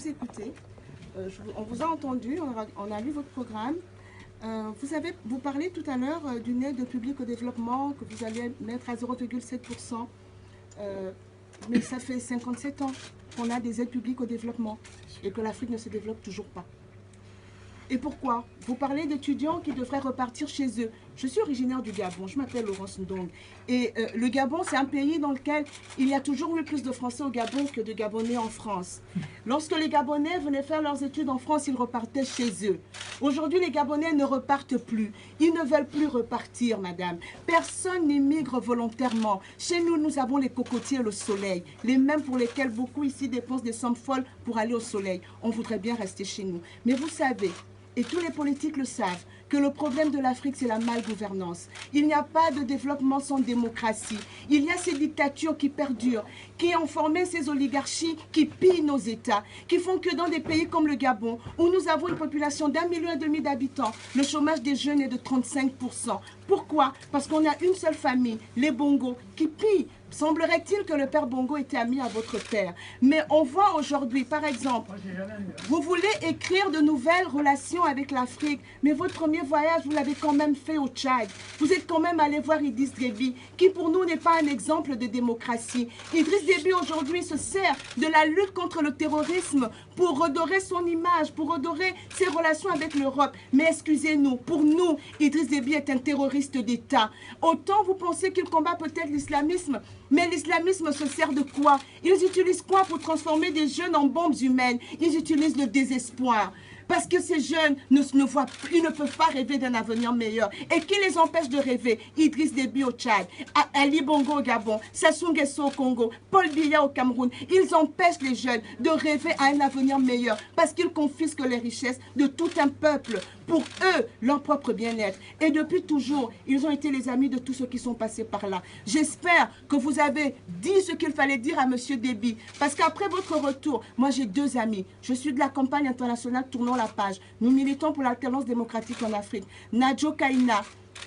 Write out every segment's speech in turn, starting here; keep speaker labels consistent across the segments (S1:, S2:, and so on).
S1: écouté. On vous a entendu, on a lu votre programme. Vous parlez tout à l'heure d'une aide publique au développement que vous allez mettre à 0,7%. Mais ça fait 57 ans qu'on a des aides publiques au développement et que l'Afrique ne se développe toujours pas. Et pourquoi? Vous parlez d'étudiants qui devraient repartir chez eux. Je suis originaire du Gabon, je m'appelle Laurence Ndong. Et le Gabon, c'est un pays dans lequel il y a toujours eu plus de Français au Gabon que de Gabonais en France. Lorsque les Gabonais venaient faire leurs études en France, ils repartaient chez eux. Aujourd'hui, les Gabonais ne repartent plus. Ils ne veulent plus repartir, madame. Personne n'immigre volontairement. Chez nous, nous avons les cocotiers et le soleil, les mêmes pour lesquels beaucoup ici dépensent des sommes folles pour aller au soleil. On voudrait bien rester chez nous. Mais vous savez, et tous les politiques le savent, que le problème de l'Afrique, c'est la malgouvernance. Il n'y a pas de développement sans démocratie. Il y a ces dictatures qui perdurent, qui ont formé ces oligarchies qui pillent nos États, qui font que dans des pays comme le Gabon, où nous avons une population d'1,5 million d'habitants, le chômage des jeunes est de 35%. Pourquoi? Parce qu'on a une seule famille, les Bongo, qui pillent. Semblerait-il que le père Bongo était ami à votre père. Mais on voit aujourd'hui, par exemple, vous voulez écrire de nouvelles relations avec l'Afrique, mais votre premier voyage, vous l'avez quand même fait au Tchad. Vous êtes quand même allé voir Idriss Déby, qui pour nous n'est pas un exemple de démocratie. Idriss Déby aujourd'hui se sert de la lutte contre le terrorisme pour redorer son image, pour redorer ses relations avec l'Europe. Mais excusez-nous, pour nous, Idriss Déby est un terroriste d'État. Autant vous pensez qu'il combat peut-être l'islamisme, mais l'islamisme se sert de quoi? Ils utilisent quoi pour transformer des jeunes en bombes humaines? Ils utilisent le désespoir. Parce que ces jeunes ils ne peuvent pas rêver d'un avenir meilleur. Et qui les empêche de rêver? Idriss Déby au Tchad, Ali Bongo au Gabon, Sassou Nguesso au Congo, Paul Biya au Cameroun. Ils empêchent les jeunes de rêver à un avenir meilleur parce qu'ils confisquent les richesses de tout un peuple pour eux, leur propre bien-être. Et depuis toujours, ils ont été les amis de tous ceux qui sont passés par là. J'espère que vous avez dit ce qu'il fallait dire à M. Déby. Parce qu'après votre retour, moi j'ai 2 amis. Je suis de la campagne internationale Tournons la page. Nous militons pour l'alternance démocratique en Afrique. Nadjo Kaina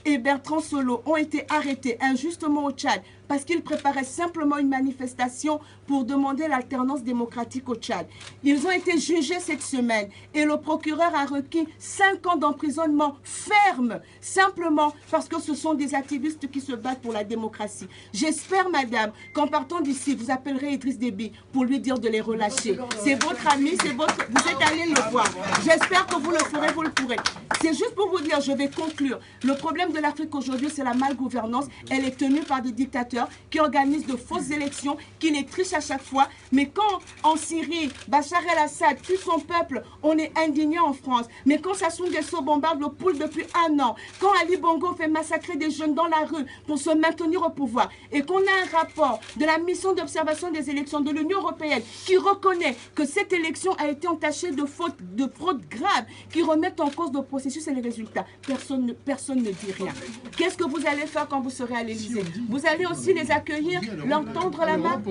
S1: et Bertrand Solo ont été arrêtés injustement au Tchad parce qu'ils préparaient simplement une manifestation pour demander l'alternance démocratique au Tchad. Ils ont été jugés cette semaine et le procureur a requis 5 ans d'emprisonnement ferme, simplement parce que ce sont des activistes qui se battent pour la démocratie. J'espère, madame, qu'en partant d'ici, vous appellerez Idriss Déby pour lui dire de les relâcher. C'est votre ami, vous êtes allé le voir. J'espère que vous le ferez, vous le pourrez. C'est juste pour vous dire, je vais conclure. Le problème de l'Afrique aujourd'hui, c'est la malgouvernance. Elle est tenue par des dictateurs qui organisent de fausses élections, qui les trichent à chaque fois. Mais quand en Syrie, Bachar el-Assad tue son peuple, on est indigné en France. Mais quand Sassou Nguesso bombarde le Poul depuis 1 an, quand Ali Bongo fait massacrer des jeunes dans la rue pour se maintenir au pouvoir, et qu'on a un rapport de la mission d'observation des élections de l'Union européenne qui reconnaît que cette élection a été entachée de fraude grave, qui remettent en cause le processus et les résultats, personne ne dit rien. Qu'est-ce que vous allez faire quand vous serez à l'Élysée? Vous allez aussi les accueillir, leur tendre la main?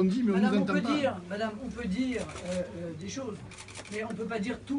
S2: Madame, on peut dire des choses, mais on ne peut pas dire tout.